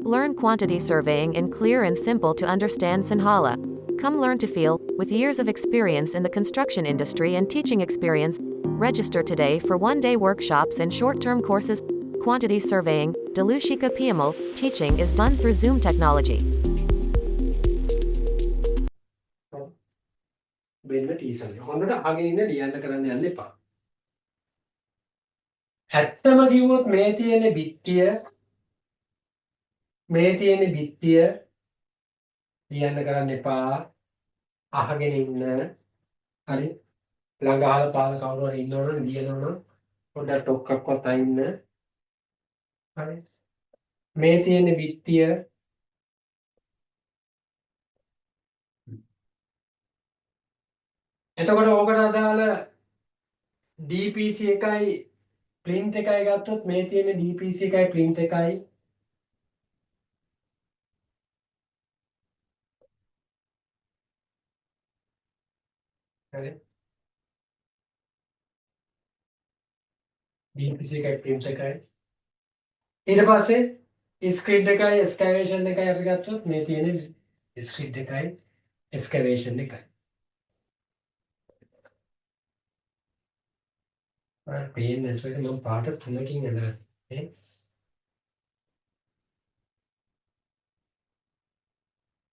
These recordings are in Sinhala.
Learn quantity surveying in clear and simple to understand Sinhala. Come learn to feel, with years of experience in the construction industry and teaching experience. Register today for one-day workshops and short-term courses. Quantity surveying, Delushika PML, teaching is done through Zoom technology. වෙන්න ටීසර් එක. හොඳට අහගෙන ඉන්න ලියන්න කරන්න යන්න එපා. ඇත්තම කිව්වොත් මේ තියෙන බිත්තිය ලියන්න කරන්න එපා. අහගෙන ඉන්න. හරි. ළඟ අහලා පාන කවුරු හරි ඉන්නවනම් ලියනවනම් පොඩ්ඩක් ටොක්ක්ක්වත් අයින්න. හරි. මේ තියෙන බිත්තිය එතකොට ඕකට අදාළ DPC එකයි plinth එකයි ගත්තොත් මේ තියෙන DPC එකයි plinth එකයි හරි DPC එකයි plinth එකයි ඊට පස්සේ ස්ක්‍රිඩ් එකයි excavation එකයි අපි ගත්තොත් මේ තියෙන ස්ක්‍රිඩ් එකයි excavation එකයි පේන්නේ නැතුව මම පාට තුනකින් ඇඳලා තියෙන්නේ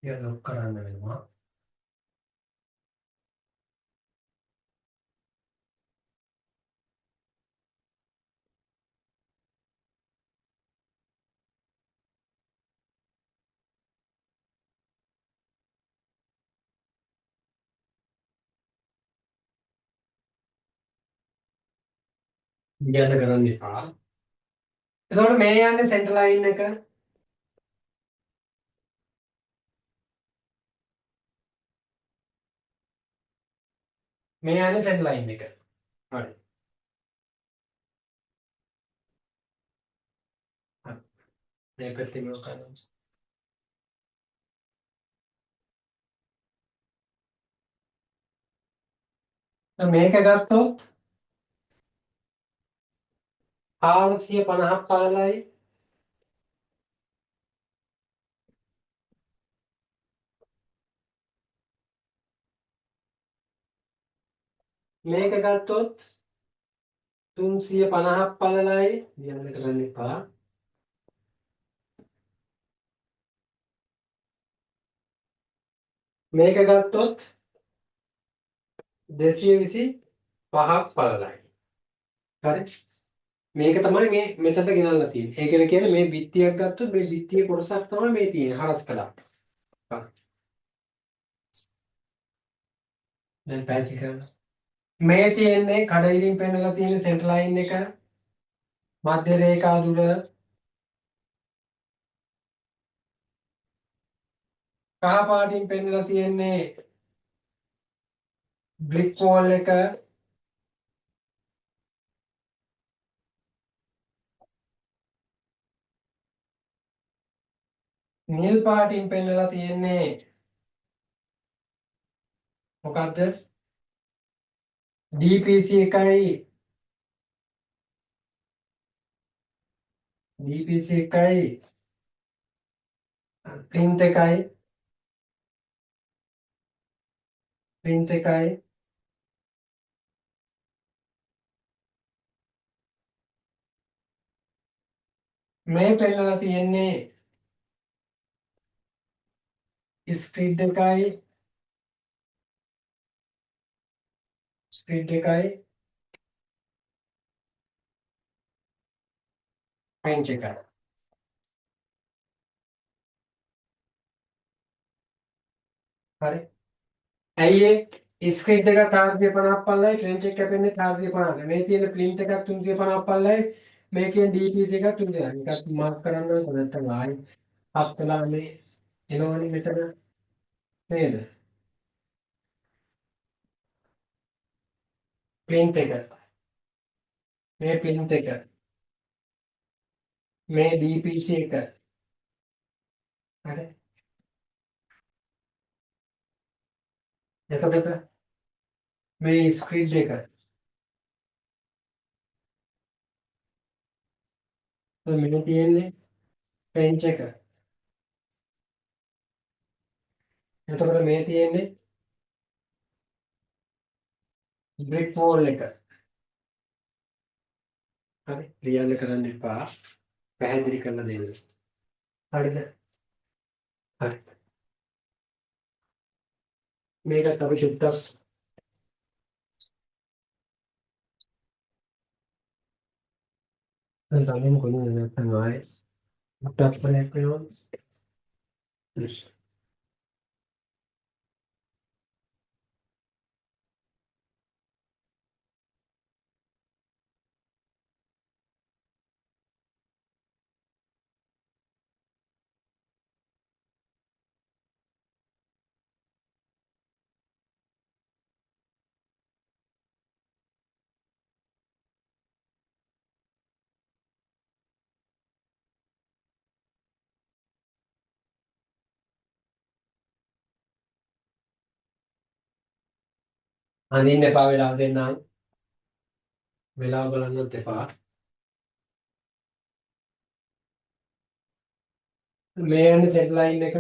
ඒක ලොක් කරන්න වෙනවා ලියන්න කරන්න එපා එතකොට මේ යන්නේ සෙන්ටර් ලයින් එක මේ යන්නේ සෙන්ටර් ලයින් එක හරි මේ පැත්තෙන් ලොක් කරනවා මේක ගත්තොත් 450ක් පළලයි මේක ගත්තොත් 350ක් පළලයි ලියන්න කරන්න එපා මේක ගත්තොත් 225ක් පළලයි හරි මේක තමයි මේ මෙතනට ගෙනල්ලා තියෙන්නේ ඒකද කියන්නේ මේ බිත්තියක් ගත්තොත් මේ බිත්තියේ කොටසක් තමයි මේ තියෙන්නේ හරස් කළා දැන් පැච් කරන්න මේ තියෙන්නේ කඩයිලින් පෙන්නලා තියෙන සෙන්ටර් ලයින් එක මධ්‍ය රේඛා දුර කහ පාටින් පෙන්නලා තියෙන්නේ බ්‍රික් වෝල් එක නිල් පාටින් පෙන්නලා තියෙන්නේ මොකද්ද DPC එකයි plinth එකයි මේ පෙන්නලා තියෙන්නේ ස්ක්‍රිඩ් එකයි පෙන්ච් එකයි හරි ඇයි ඒ ස්ක්‍රිඩ් එක 450ක් පළලයි ට්‍රෙන්ච් එක කැපෙන්නේ 450ක් මේ තියෙන plinth එකක් 350ක් පළලයි මේකෙන් DPC එකක් 350ක් එකක් මාර්ක් කරන්න ඕනේ නැත්නම් ආයි හත් වෙලා මේ එනවනේ මෙතන නේද plinth එක මේ plinth එක මේ DPC එක හරි එතකොට මේ ස්ක්‍රිඩ් එක මේ තියෙන්නේ පෙන්ච් එක එතකොට මේ තියෙන්නේ බ්‍රික් වෝල් එක. හරි. ලියන්න කරන්න එපා. පැහැදිලි කරලා දෙන්න. හරිද? හරි. මේකත් අපි චුට්ටක් දැන් කොහොමද නැත්නම් ආයේ චුට්ටක් බලයක් වෙනවා. අනින්න එපා වෙලාව දෙන්නම්. වෙලාව බලන්නත් එපා. මේ යන්නේ සෙට් ලයින් එක.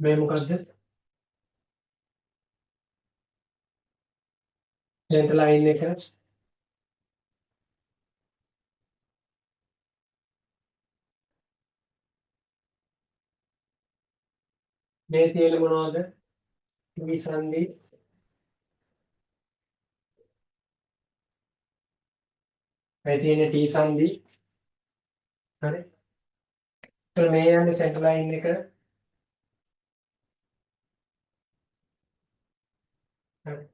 මේ මොකද්ද? සෙට් ලයින් එක. මේ තියෙන මොනවද? ටී සංදි. මේ තියෙන ටී සංදි. හරි. ඒතර මේ යන්නේ සෙට් ලයින් එක. හරි.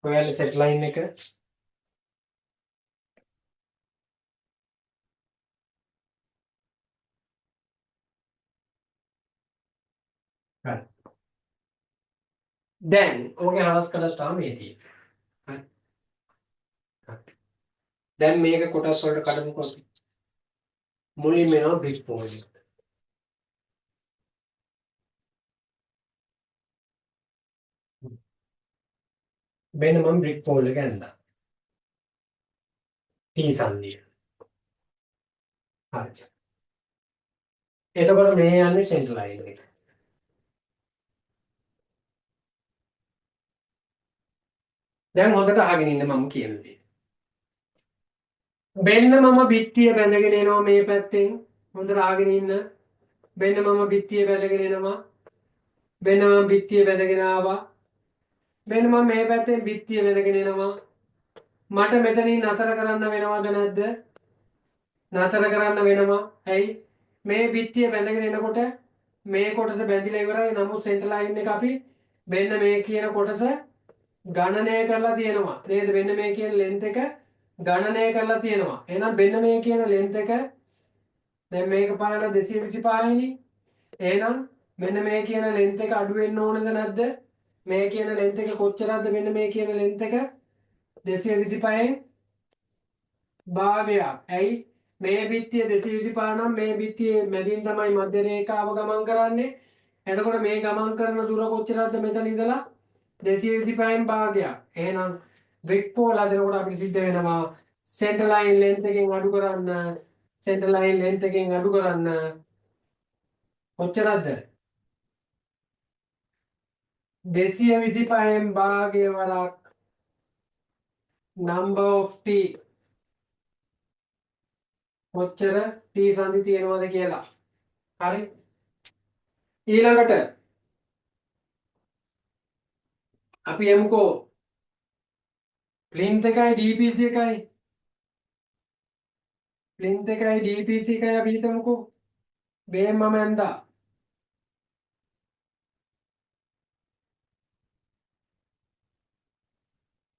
ඔයාලේ සෙට් ලයින් එක. හරි. දැන් ඔයගේ හරස් කළා තමයි මේ තියෙන්නේ. හරි. හරි. දැන් මේක කොටස් වලට කඩමුකෝ. මුලින්ම එනවා බ්‍රික් වෝල් එක. මෙන්න මම බ්‍රික් වෝල් එක ඇඳලා. ටී සංදිය. හරි. එතකොට මේ යන්නේ සෙන්ටර් ලයින් එක. දැන් හොඳට අහගෙන ඉන්න මම කියන දේ. මෙන්න මම බිත්තිය බැඳගෙන එනවා මේ පැත්තෙන්. හොඳට අහගෙන ඉන්න. මෙන්න මම බිත්තිය බැඳගෙන එනවා. මෙන්න මම බිත්තිය බැඳගෙන ආවා. මෙන්න මම මේ පැත්තෙන් බිත්තිය බැඳගෙන එනවා. මට මෙතනින් නතර කරන්න වෙනවද නැද්ද? නතර කරන්න වෙනවා. ඇයි? මේ බිත්තිය බැඳගෙන එනකොට මේ කොටස බැඳිලා ඉවරයි. නමුත් සෙන්ටර් ලයින් එක අපි මෙන්න මේ කියන කොටස ගණනය කරලා තියෙනවා. නේද? මෙන්න මේ කියන ලෙන්ත් එක ගණනය කරලා තියෙනවා. එහෙනම් මෙන්න මේ කියන ලෙන්ත් එක දැන් මේක බලන 225 නේ. එහෙනම් මෙන්න මේ කියන ලෙන්ත් එක අඩු වෙන්න ඕනද නැද්ද? මේ කියන ලෙන්ත් එක කොච්චරද? මෙන්න මේ කියන ලෙන්ත් එක 225න් භාගයක්. ඇයි? මේ බිත්තිය 225 නම් මේ බිත්තියේ මැදින් තමයි මධ්‍ය රේඛාව ගමන් කරන්නේ. එතකොට මේ ගමන් කරන දුර කොච්චරද මෙතන ඉඳලා? 225න් භාගයක්. එහෙනම් බ්‍රික් වෝල් හදනකොට අපිට සිද්ධ වෙනවා සෙන්ටර් ලයින් ලෙන්ත් එකෙන් අඩු කරන්න. සෙන්ටර් ලයින් ලෙන්ත් එකෙන් අඩු කරන්න කොච්චරද? 225න් භාගය වරක් number of t කොච්චර t සංදි තියෙනවද කියලා. හරි. ඊළඟට අපි යමුකෝ ප්ලින්ත් එකයි dpc එකයි. ප්ලින්ත් එකයි dpc එකයි අපි හිතමුකෝ. මේ මම ඇඳා.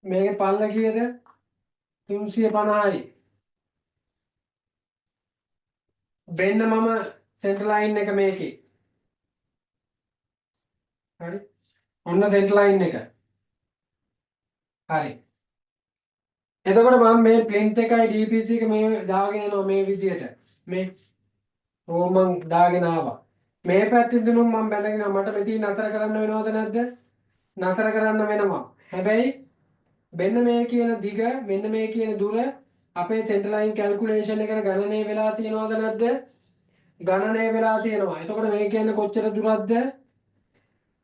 මේකේ පල්ල කීයද? 350යි. වෙන්න මම සෙන්ටර් ලයින් එක මේකේ. හරි. ඔන්න සෙන්ටර් ලයින් එක. හරි. එතකොට මම මේ ප්ලින්ත් එකයි dpc එක මේ දාගෙන යනවා මේ විදියට. මේ ඕ මං දාගෙන ආවා. මේ පැත්තෙන් දුන්නොත් මම බැඳගෙන මට මෙතන නතර කරන්න වෙනවද නැද්ද? නතර කරන්න වෙනවා. හැබැයි මෙන්න මේ කියන දිග මෙන්න මේ කියන දුර අපේ සෙන්ටර් ලයින් කැල්කියුලේෂන් එකට ගණනය වෙලා තියෙනවද නැද්ද? ගණනය වෙලා තියෙනවා. එතකොට මේ කියන්නේ කොච්චර දුරක්ද?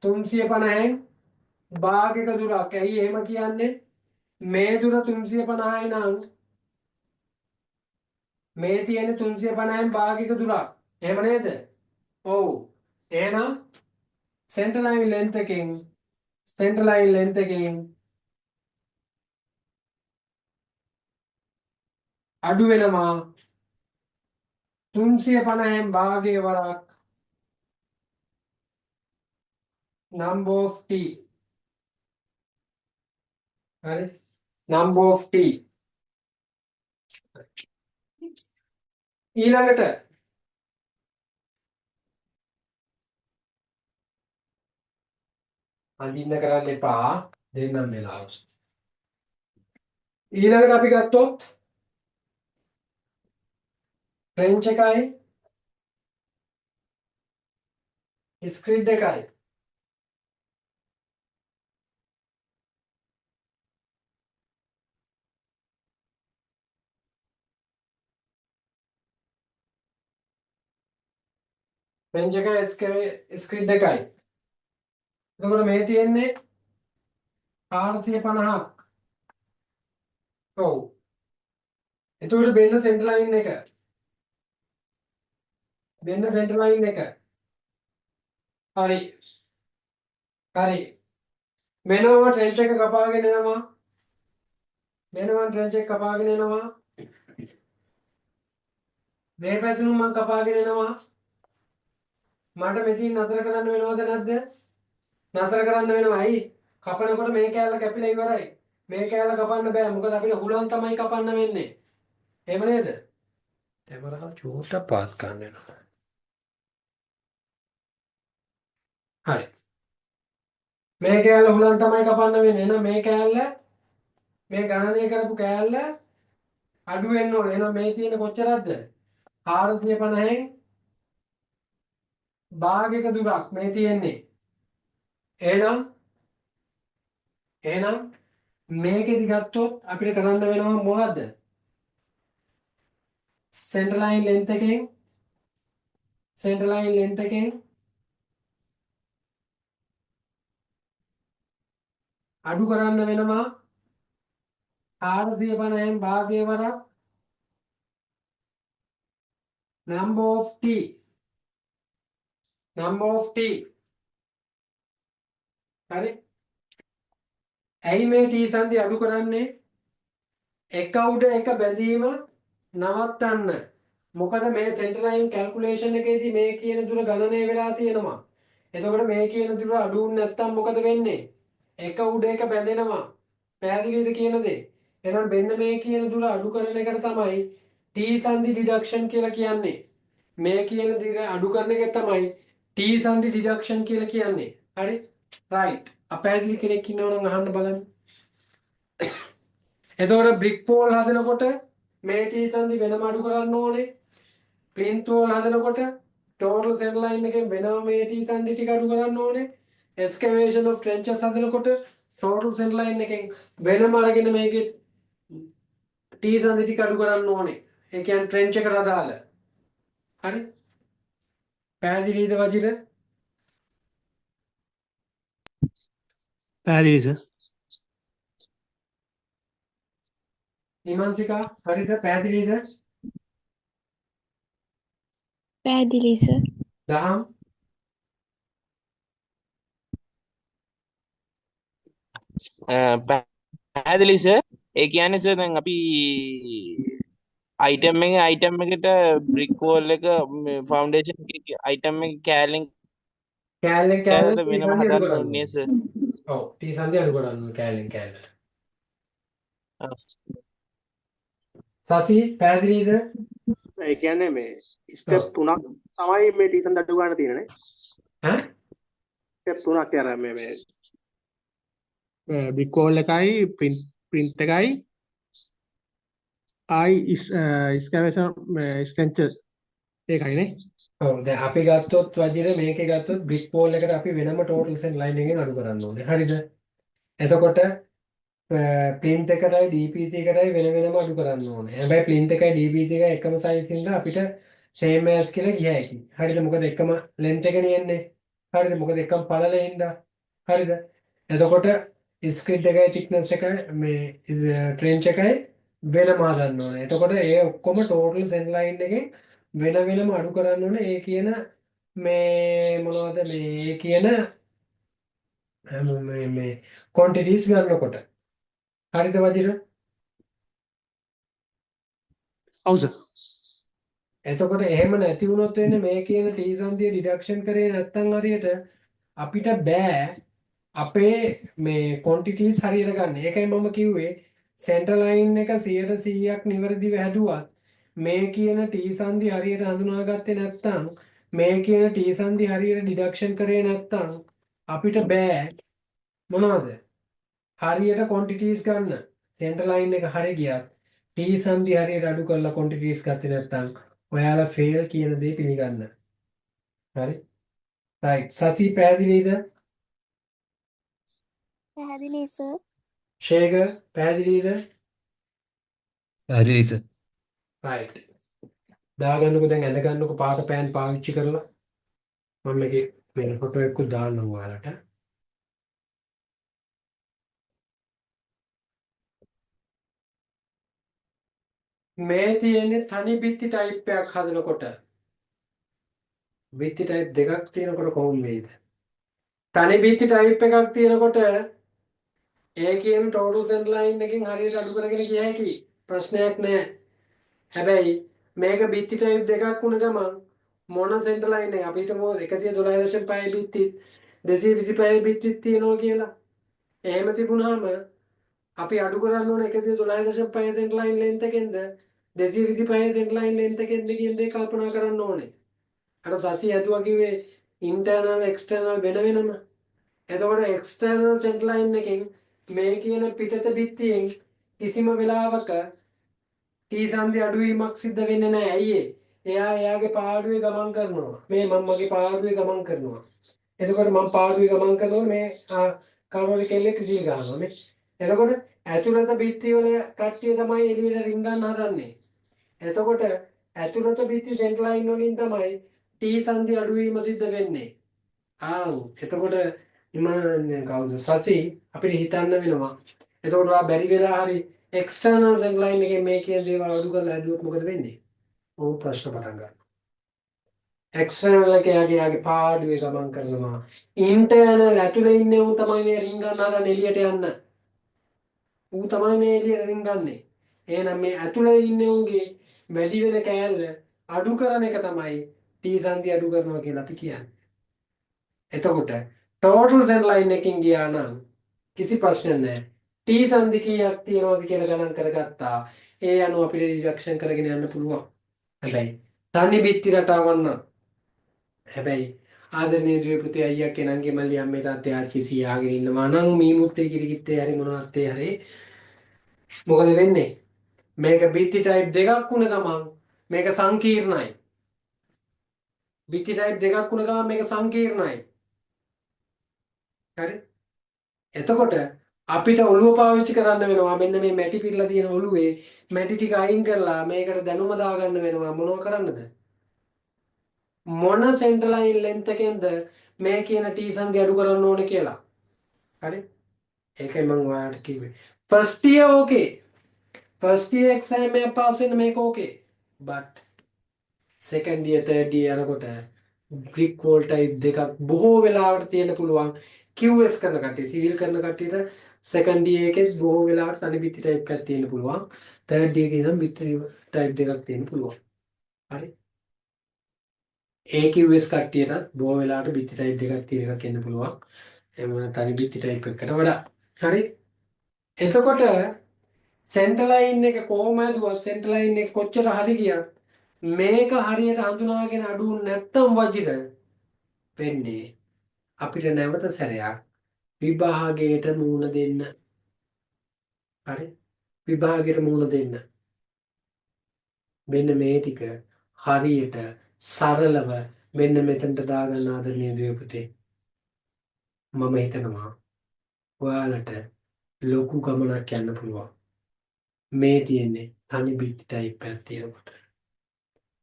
350න් භාගයක දුරක්. ඇයි එහෙම කියන්නේ? මේ දුර 350යි නම් මේ තියෙන 350න් භාගයක දුරක්. එහෙම නේද? ඔව්. එහෙනම් සෙන්ටර් ලයින් ලෙන්ත් එකෙන් අඩු වෙනවා 350න් භාගයේ වරක් number of t. හරි? number of t. ඊළඟට අඳින්න කරන්න එපා දෙන්නම් වෙලාව. ඊළඟට අපි ගත්තොත් ට්‍රෙන්ච් එකයි ස්ක්‍රීඩ් එකයි. ට්‍රෙන්ච් එකයි ස්ක්‍රීඩ් එකයි. එතකොට මේ තියෙන්නේ 450ක්. ඔව්. එතකොට බෙන්න සෙන්ටර් ලයින් එක. බෙන්න සෙන්ටර් ලයින් එක. හරි. හරි. මෙනම ට්‍රෙන්ච් එක කපාගෙන එනවා. මෙනම ට්‍රෙන්ච් එක කපාගෙන එනවා. මේ පැත්තෙන් මම කපාගෙන එනවා. මට මෙතන නතර කරන්න වෙනවද නැද්ද? නතර කරන්න වෙනවා. ඇයි? කපනකොට මේ කෑල්ල කැපිලා ඉවරයි. මේ කෑල්ල කපන්න බෑ. මොකද අපිට හුලන් තමයි කපන්න වෙන්නේ. එහෙම නේද? කැමරාව චූට්ටක් පාත් ගන්න වෙනවා. හරි. මේ කෑල්ල හුලන් තමයි කපන්න වෙන්නේ. එහෙනම් මේ කෑල්ල මේ ගණනය කරපු කෑල්ල අඩු වෙන්න ඕනේ. එහෙනම් මේ තියෙන කොච්චරක්ද? 450න් භාගයක දුරක් මේ තියෙන්නේ. එහෙනම් මේකෙදි ගත්තොත් අපිට කරන්න වෙනවා මොකද්ද? සෙන්ටර් ලයින් ලෙන්ත් එකෙන් අඩු කරන්න වෙනවා 450න් භාගයේ වරක් number of t. හරි. ඇයි මේ t සංදි අඩු කරන්නේ? එක උඩ එක බැඳීම නවත්තන්න. මොකද මේ සෙන්ටර් ලයින් කැල්කියුලේෂන් එකේදී මේ කියන දුර ගණනය වෙලා තියෙනවා. එතකොට මේ කියන දුර අඩු වුනේ නැත්තම් මොකද වෙන්නේ? එක උඩ එක බැඳෙනවා. පැහැදිලිද කියන දේ? එහෙනම් මෙන්න මේ කියන දුර අඩු කරන එකට තමයි t සංදි ඩිඩක්ෂන් කියලා කියන්නේ. මේ කියන දේ අඩු කරන එක තමයි t සංදි ඩිඩක්ෂන් කියලා කියන්නේ. හරි? රයිට්. අපැහැදිලි කෙනෙක් ඉන්නව නම් අහන්න බලන්න. එතකොට බ්‍රික් පෝල් හදනකොට මේ T සංදි වෙනම අඩු කරන්න ඕනේ. ප්ලින්ත් වෝල් හදනකොට ටෝටල් සෙන්ටර් ලයින් එකෙන් වෙනම මේ T සංදි ටික අඩු කරන්න ඕනේ. එක්ස්කේවේෂන් ඔෆ් ට්‍රෙන්චස් හදනකොට ටෝටල් සෙන්ටර් ලයින් එකෙන් වෙනම අරගෙන මේකේ T සංදි ටික අඩු කරන්න ඕනේ. ඒ කියන්නේ ට්‍රෙන්ච් එකට අදාළ. හරි? පැහැදිලිද වජිර? පැහැදිලි සර්. නිමන්සිකා හරිද? පැහැදිලිද? පැහැදිලි සර්. දහම් පැහැදිලි සර්. ඒ කියන්නේ සර් දැන් අපි අයිටම් එකට බ්‍රික් වෝල් එක ෆවුන්ඩේෂන් අයිටම් එක කෑල්ලෙන් කෑල්ලෙන් කෑල්ලට T වෙනම සංදි අඩු හදන්න කරන්න ඕනේ ඕනේ. සර්. ඔව් T සංදි අඩු කරන්න ඕනේ කෑල්ලෙන් කෑල්ලට. සසි පැහැදිලිද? ඒ කියන්නේ මේ ඔව්. ස්ටෙප් 3ක් තමයි මේ ටීසන් අඩු ගන්න තියෙන්නේ නේ. ඈ? ස්ටෙප් 3ක් අර මේ බික් කෝල් එකයි print එකයි ස්කැවේෂන් ස්ට්‍රෙන්චර් ඒකයිනේ. ඔව් දැන් අපි ගත්තොත් වදිර මේකේ ගත්තොත් බ්‍රික් වෝල් එකට අපි වෙනම ටෝටල් සෙන් ලයින් එකෙන් අඩු කරන්න ඕනේ. හරිද? එතකොට ප්ලින්ත් එකටයි DPC එකටයි වෙන වෙනම අඩු කරන්න ඕනේ. හැබැයි ප්ලින්ත් එකයි DPC එකයි එකම සයිස් ඉඳලා අපිට same as කියලා ගිය හැකියි. හරිද? මොකද එකම length එකනේ එන්නේ. හරිද? මොකද එකම පළල හින්දා. හරිද? එතකොට ස්ක්‍රිඩ් එකයි thickness එකයි මේ ට්‍රෙන්ච් එකයි වෙනම හදන්න ඕනේ. එතකොට ඒ ඔක්කොම total send line එකෙන් වෙන වෙනම අඩු කරන්න ඕනේ. ඒ කියන මේ මොනවද මේ කියන මේ quantities ගන්නකොට. හරිද වදිර? ඔව් සර්. එතකොට එහෙම නැති වුණොත් වෙන්නේ මේ කියන T සංදිය ඩිඩක්ෂන් කරේ නැත්නම් හරියට අපිට බෑ අපේ මේ quantities හරියට ගන්න. ඒකයි මම කිව්වේ center line එක 100%ක් නිවැරදිව හැදුවත් මේ කියන T සංදි හරියට හඳුනාගත්තේ නැත්නම් මේ කියන T සංදි හරියට ඩිඩක්ෂන් කරේ නැත්නම් අපිට බෑ මොනවද? හරියට quantities ගන්න. center line එක හරිය ගියත් T සංදි හරියට අඩු කරලා quantities ගත්තේ නැත්නම් ඔයාලා fail කියන දේ පිළිගන්න. හරි? right. සති පැහැදිලිද? පැහැදිලි සර්. ශේගර් පැහැදිලිද? පැහැදිලි සර්. right. දාගන්නකෝ දැන් ඇඳ ගන්නකෝ පාට පෑන් පාවිච්චි කරලා. මම මේකේ මේ ෆොටෝ එකක් දාන්නම් ඔයාලට. මේ තියෙන්නේ තනි බිත්ති ටයිප් එකක් හදනකොට. බිත්ති ටයිප් දෙකක් තියෙනකොට කොහොම වෙයිද? තනි බිත්ති ටයිප් එකක් තියෙනකොට ඒ කියන total send line එකකින් හරියට අඩු කරගෙන ගිය හැකි ප්‍රශ්නයක් නෑ. හැබැයි මේක බිත්ති ටයිප් දෙකක් වුණ ගමන් මොන send line එක අපි හිතමු 112.5 බිත්තිත් 225 බිත්තිත් තියෙනවා කියලා. එහෙම තිබුණාම අපි අඩු කරන්න ඕන 112.5 send line length එකෙන්ද 225 send line length එකෙන්ද කියන දේ කල්පනා කරන්න ඕනේ. අර සසි ඇදුවා කිව්වේ internal external වෙන වෙනම. එතකොට external send line එකෙන් මේ කියන පිටත බිත්තියෙන් කිසිම වෙලාවක T සංදි අඩුවීමක් සිද්ධ වෙන්නේ නැහැ. ඇයි එයා එයාගේ පාඩුවේ ගමන් කරනවා. මේ මම මගේ පාඩුවේ ගමන් කරනවා. එතකොට මම පාඩුවේ ගමන් කරනකොට මේ කවුරුරි කෙල්ලෙක් විසිල් ගන්නවා මේ. එතකොට ඇතුළත බිත්ති වල කට්ටිය තමයි එළියට රින් ගන්න හදන්නේ. එතකොට ඇතුළත බිත්ති සෙන්ටර් ලයින් වලින් තමයි T සංදි අඩුවීම සිද්ධ වෙන්නේ. එතකොට ඉමාන කවුද සසි අපිට හිතන්න වෙනවා. එතකොට ඔයා බැරි වෙලා හරි එක්ස්ටර්නල් සෙන්ටර් ලයින් එකේ මේ කියන දේවල් අඩු කරලා ඇදුවොත් මොකද වෙන්නේ? ඕක ප්‍රශ්න පටන් ගන්නවා. එක්ස්ටර්නල් එකේ යාගේ පාඩුවේ ගමන් කරනවා. ඉන්ටර්නල් ඇතුලේ ඉන්නේ උන් තමයි මේ රින් ගන්න හදන එළියට යන්න. ඌ තමයි මේ එළියට රින් ගන්නේ. එහෙනම් මේ ඇතුලේ ඉන්නේ උන්ගේ වැඩි වෙන කෑල්ල අඩු කරන එක තමයි T සංදි අඩු කරනවා කියලා අපි කියන්නේ. එතකොට total send line එකකින් ගියා නම් කිසි ප්‍රශ්නයක් නැහැ. T සංදි කීයක් තියෙනවද කියලා ගණන් කරගත්තා. ඒ අනුව අපිට රිඩක්ෂන් කරගෙන යන්න පුළුවන්. හැබැයි තනි බිත්ති රටාවක් නම් හැබැයි ආදරණීය ද්වීපති අයියා කෙනන්ගේ මල්ලි අම්මේ තාත්තේ ආච්චි ආගෙන ඉන්නවා නම් මේ මුත්තේ කිරිකිත්තේ හරි මොනවත් හරි මොකද වෙන්නේ? මේක බිත්ති ටයිප් දෙකක් වුණ ගමන් මේක සංකීර්ණයි. බිත්ති ටයිප් දෙකක් වුණ ගමන් මේක සංකීර්ණයි. හරි? එතකොට අපිට ඔළුව පාවිච්චි කරන්න වෙනවා. මෙන්න මේ මැටි පිරලා තියෙන ඔළුවේ මැටි ටික අයින් කරලා මේකට දැනුම දාගන්න වෙනවා. මොනව කරන්නද? මොන සෙන්ටර් ලයින් ලෙන්ත් එකෙන්ද මේ කියන T සංදි අඩු කරන්න ඕනේ කියලා. හරි? ඒකයි මම ඔයාලට කිව්වේ. first year okay. first year exam එක pass වෙන්න මේක okay. but second year third year යනකොට brick wall type දෙකක් බොහෝ වෙලාවට තියෙන්න පුළුවන්. QS කරන කට්ටිය සිවිල් කරන කට්ටියට second year එකේ බොහෝ වෙලාවට තනි බිත්ති type එකක් තියෙන්න පුළුවන්. third year එකේ නම් බිත්ති type දෙකක් තියෙන්න පුළුවන්. හරි? AQS කට්ටියට බොහෝ වෙලාවට බිත්ති type දෙකක් තියෙන එකක් එන්න පුළුවන්. එහෙම තනි බිත්ති type එකකට වඩා. හරි? එතකොට සෙන්ටර් ලයින් එක කොහොම හදුවත් සෙන්ටර් ලයින් එක කොච්චර හරි ගියත් මේක හරියට හඳුනාගෙන අඩු නැත්තම් වජිර වෙන්නේ අපිට නැවත සැරයක් විභාගයට මුහුණ දෙන්න. හරි? විභාගයට මුහුණ දෙන්න. මෙන්න මේ ටික හරියට සරලව මෙන්න මෙතනට දාගන්න ආදරණීය දුවේ පුතේ. මම හිතනවා ඔයාලට ලොකු ගමනක් යන්න පුළුවන්. මේ තියෙන්නේ තනි බිත්ති ටයිප් එකක් තියෙනකොට.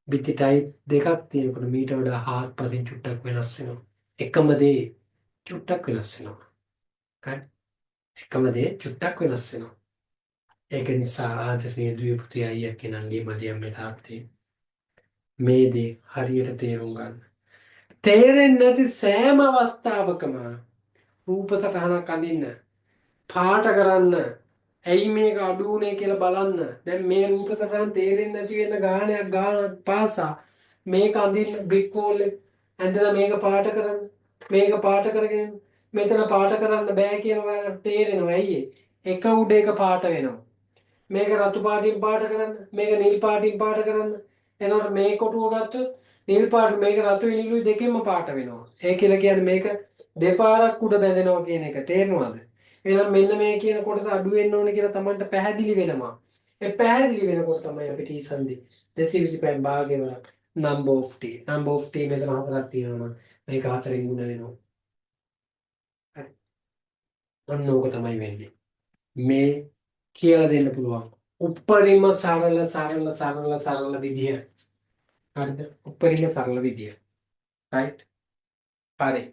බිත්ති ටයිප් දෙකක් තියෙනකොට මීට වඩා හාත්පසින් චුට්ටක් වෙනස් වෙනවා. එකම දේ චුට්ටක් වෙනස් වෙනවා. හරි? එකම දේ චුට්ටක් වෙනස් වෙනවා. ඒක නිසා ආදරණීය දුවේ පුතේ අයියා කෙනල්ලි මලියම් මෙතාත්තේ මේ දේ හරියට තේරුම් ගන්න. තේරෙන්නේ නැති සෑම අවස්ථාවකම රූප සටහනක් අඳින්න පාට කරන්න ඇයි මේක අඩු වුනේ කියලා බලන්න. දැන් මේ රූප සටහන් තේරෙන්නේ නැති වෙන ගානයක් ගාන පාසා මේක අඳින්න බ්‍රික් වෝල් එක ඇඳලා මේක පාට කරන්න. මේක පාට කරගෙන මෙතන පාට කරන්න බෑ කියලා ඔයාලට තේරෙනවා. ඇයි එක උඩ එක පාට වෙනවා. මේක රතු පාටින් පාට කරන්න. මේක නිල් පාටින් පාට කරන්න. එතකොට මේ කොටුව ගත්තොත් නිල් පාට මේක රතු නිලුයි දෙකෙන්ම පාට වෙනවා. ඒ කියලා කියන්නේ මේක දෙපාරක් උඩ බැඳෙනවා කියන එක තේරෙනවද? එහෙනම් මෙන්න මේ කියන කොටස අඩු වෙන්න ඕනේ කියලා Tamanට පැහැදිලි වෙනවා. ඒ පැහැදිලි වෙනකොට තමයි අපිට T සංදි 225 භාගය වල number of T. number of T මෙතන හතරක් තියෙනවා. මේක හතරෙන් ගුණ වෙනවා. හරි. ඔන්න ඕක තමයි වෙන්නේ. මේ කියලා දෙන්න පුළුවන්. උප්පරිම සරල විදිය. හරිද? උප්පරිම සරල විදිය. right? හරි.